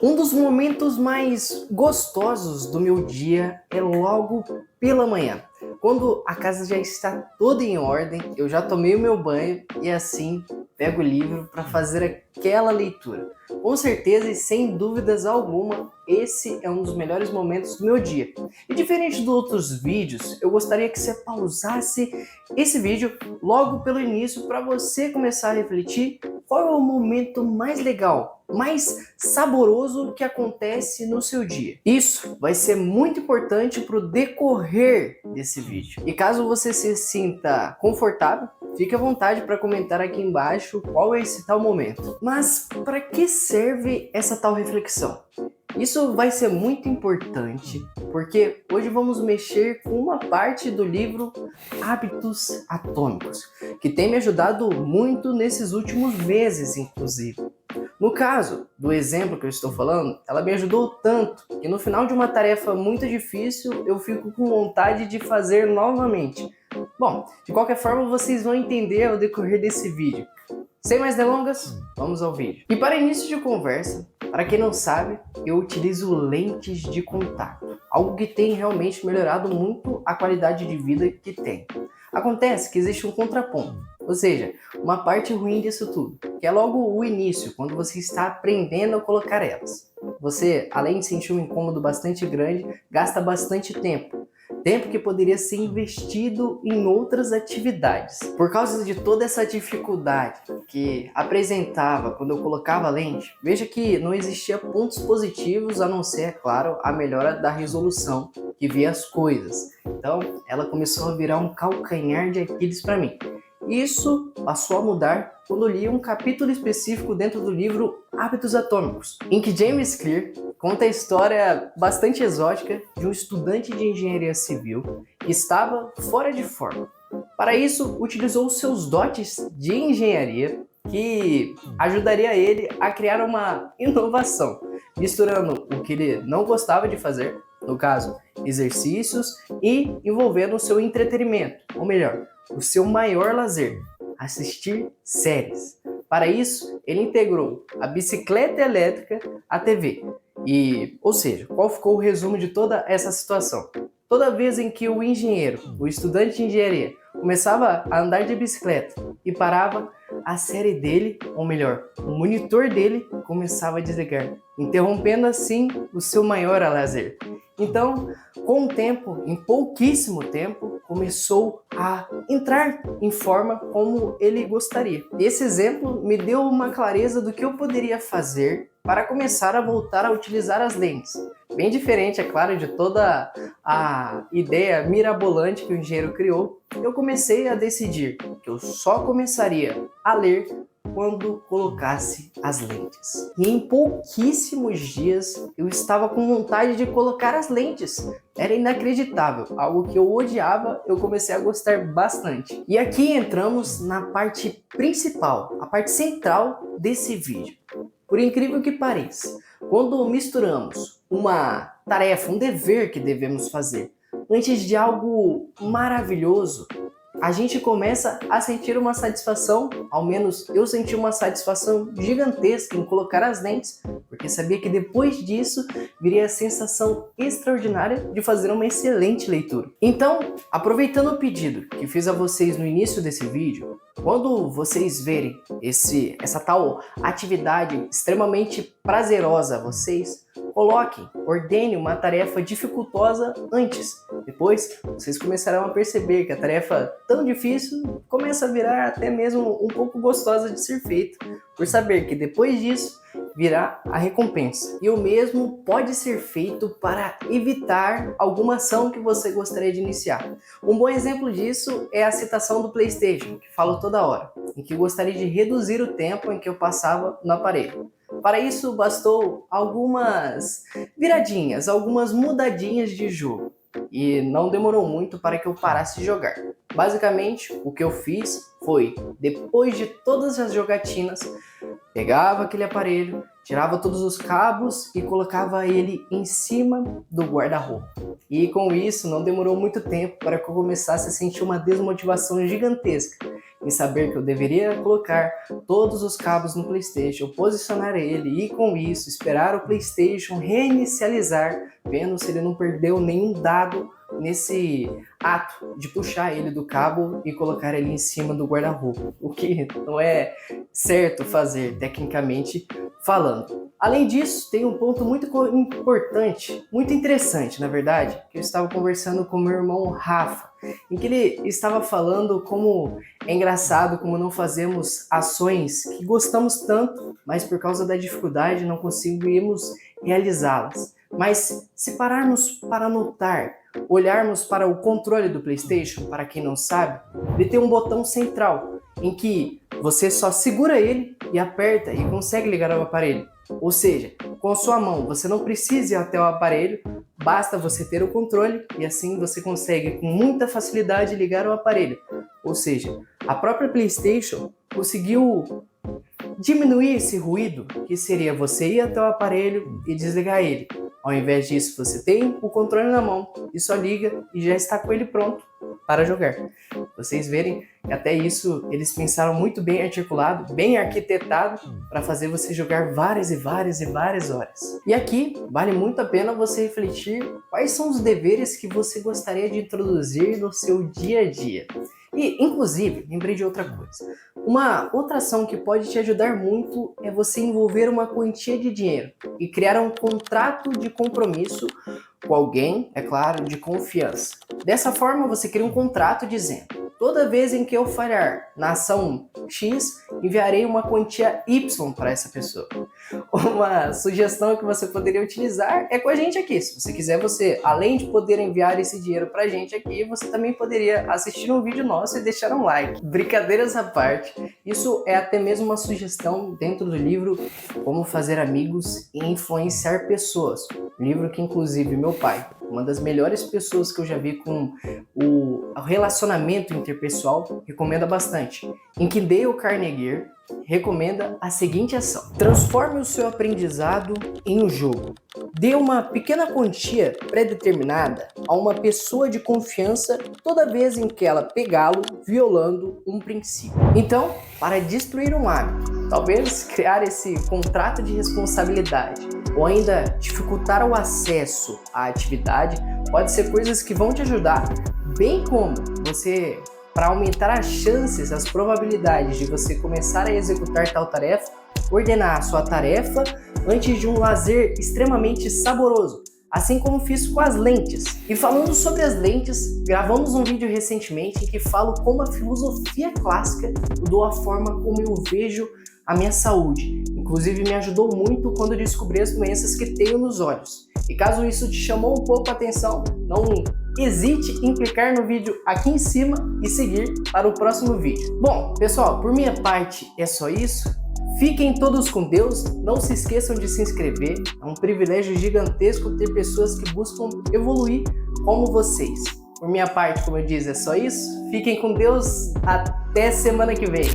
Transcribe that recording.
Um dos momentos mais gostosos do meu dia é logo pela manhã. Quando a casa já está toda em ordem, eu já tomei o meu banho e assim pego o livro para fazer aquela leitura. Com certeza e sem dúvidas alguma, esse é um dos melhores momentos do meu dia. E diferente dos outros vídeos, eu gostaria que você pausasse esse vídeo logo pelo início para você começar a refletir qual é o momento mais legal, mais saboroso que acontece no seu dia. Isso vai ser muito importante para o decorrer desse vídeo. E caso você se sinta confortável, fique à vontade para comentar aqui embaixo qual é esse tal momento. Mas para que serve essa tal reflexão? Isso vai ser muito importante porque hoje vamos mexer com uma parte do livro Hábitos Atômicos, que tem me ajudado muito nesses últimos meses, inclusive. No caso do exemplo que eu estou falando, ela me ajudou tanto que no final de uma tarefa muito difícil eu fico com vontade de fazer novamente. Bom, de qualquer forma vocês vão entender ao decorrer desse vídeo. Sem mais delongas, vamos ao vídeo. E para início de conversa, para quem não sabe, eu utilizo lentes de contato, algo que tem realmente melhorado muito a qualidade de vida que tem. Acontece que existe um contraponto, ou seja, uma parte ruim disso tudo, que é logo o início, quando você está aprendendo a colocar elas. Você, além de sentir um incômodo bastante grande, gasta bastante tempo. Tempo que poderia ser investido em outras atividades. Por causa de toda essa dificuldade que apresentava quando eu colocava a lente, veja que não existia pontos positivos a não ser, é claro, a melhora da resolução que via as coisas. Então, ela começou a virar um calcanhar de Aquiles para mim. Isso passou a mudar quando li um capítulo específico dentro do livro Hábitos Atômicos, em que James Clear conta a história bastante exótica de um estudante de engenharia civil que estava fora de forma. Para isso, utilizou seus dotes de engenharia que ajudaria ele a criar uma inovação, misturando o que ele não gostava de fazer, no caso, exercícios, e envolvendo o seu entretenimento, ou melhor, o seu maior lazer, assistir séries. Para isso, ele integrou a bicicleta elétrica à TV. Ou seja, qual ficou o resumo de toda essa situação? Toda vez em que o engenheiro, o estudante de engenharia, começava a andar de bicicleta e parava, a série dele, ou melhor, o monitor dele começava a desligar, interrompendo assim o seu maior lazer. Então, com o tempo, em pouquíssimo tempo, começou a entrar em forma como ele gostaria. Esse exemplo me deu uma clareza do que eu poderia fazer para começar a voltar a utilizar as lentes. Bem diferente, é claro, de toda a ideia mirabolante que o engenheiro criou, eu comecei a decidir que eu só começaria a ler quando colocasse as lentes. E em pouquíssimos dias eu estava com vontade de colocar as lentes. Era inacreditável, algo que eu odiava, eu comecei a gostar bastante. E aqui entramos na parte principal, a parte central desse vídeo. Por incrível que pareça, quando misturamos uma tarefa, um dever que devemos fazer, antes de algo maravilhoso, a gente começa a sentir uma satisfação, ao menos eu senti uma satisfação gigantesca em colocar as lentes, porque sabia que depois disso viria a sensação extraordinária de fazer uma excelente leitura. Então, aproveitando o pedido que fiz a vocês no início desse vídeo, quando vocês verem essa tal atividade extremamente prazerosa a vocês, coloquem, ordene uma tarefa dificultosa antes. Depois, vocês começarão a perceber que a tarefa tão difícil começa a virar até mesmo um pouco gostosa de ser feita, por saber que depois disso virá a recompensa. E o mesmo pode ser feito para evitar alguma ação que você gostaria de iniciar. Um bom exemplo disso é a citação do PlayStation, que falo toda hora, em que gostaria de reduzir o tempo em que eu passava no aparelho. Para isso, bastou algumas viradinhas, algumas mudadinhas de jogo. E não demorou muito para que eu parasse de jogar. Basicamente, o que eu fiz foi, depois de todas as jogatinas, pegava aquele aparelho, tirava todos os cabos e colocava ele em cima do guarda-roupa. E com isso, não demorou muito tempo para que eu começasse a sentir uma desmotivação gigantesca. em saber que eu deveria colocar todos os cabos no PlayStation, posicionar ele e com isso esperar o PlayStation reinicializar, vendo se ele não perdeu nenhum dado nesse ato de puxar ele do cabo e colocar ele em cima do guarda-roupa, o que não é certo fazer tecnicamente falando. Além disso, tem um ponto muito importante, muito interessante, na verdade, que eu estava conversando com meu irmão Rafa, em que ele estava falando como é engraçado como não fazemos ações que gostamos tanto, mas por causa da dificuldade não conseguimos realizá-las. Mas se pararmos para notar, olharmos para o controle do PlayStation, para quem não sabe, ele tem um botão central em que você só segura ele e aperta e consegue ligar o aparelho. Ou seja, com a sua mão você não precisa ir até o aparelho, basta você ter o controle e assim você consegue com muita facilidade ligar o aparelho. Ou seja, a própria PlayStation conseguiu diminuir esse ruído que seria você ir até o aparelho e desligar ele. Ao invés disso, você tem o controle na mão e só liga e já está com ele pronto para jogar. Vocês verem que até isso eles pensaram muito bem articulado, bem arquitetado para fazer você jogar várias e várias e várias horas. E aqui vale muito a pena você refletir quais são os deveres que você gostaria de introduzir no seu dia a dia. E, inclusive, lembrei de outra coisa. Uma outra ação que pode te ajudar muito é você envolver uma quantia de dinheiro e criar um contrato de compromisso com alguém, é claro, de confiança. Dessa forma, você cria um contrato dizendo: toda vez em que eu falhar na ação X, enviarei uma quantia Y para essa pessoa. Uma sugestão que você poderia utilizar é com a gente aqui. Se você quiser, você, além de poder enviar esse dinheiro para a gente aqui, você também poderia assistir um vídeo nosso e deixar um like. Brincadeiras à parte, isso é até mesmo uma sugestão dentro do livro Como Fazer Amigos e Influenciar Pessoas. Um livro que, inclusive, meu pai, uma das melhores pessoas que eu já vi com o relacionamento interpessoal, recomenda bastante. Em que Dale Carnegie recomenda a seguinte ação: transforme o seu aprendizado em um jogo. Dê uma pequena quantia pré-determinada a uma pessoa de confiança toda vez em que ela pegá-lo violando um princípio. Então, para destruir um hábito, talvez criar esse contrato de responsabilidade ou ainda dificultar o acesso à atividade pode ser coisas que vão te ajudar, bem como você, para aumentar as chances, as probabilidades de você começar a executar tal tarefa, ordenar a sua tarefa antes de um lazer extremamente saboroso, assim como fiz com as lentes. E falando sobre as lentes, gravamos um vídeo recentemente em que falo como a filosofia clássica mudou a forma como eu vejo a minha saúde. Inclusive me ajudou muito quando descobri as doenças que tenho nos olhos. E caso isso te chamou um pouco a atenção, não hesite em clicar no vídeo aqui em cima e seguir para o próximo vídeo. Bom, pessoal, por minha parte é só isso. Fiquem todos com Deus, não se esqueçam de se inscrever. É um privilégio gigantesco ter pessoas que buscam evoluir como vocês. Por minha parte, como eu disse, é só isso. Fiquem com Deus, até semana que vem.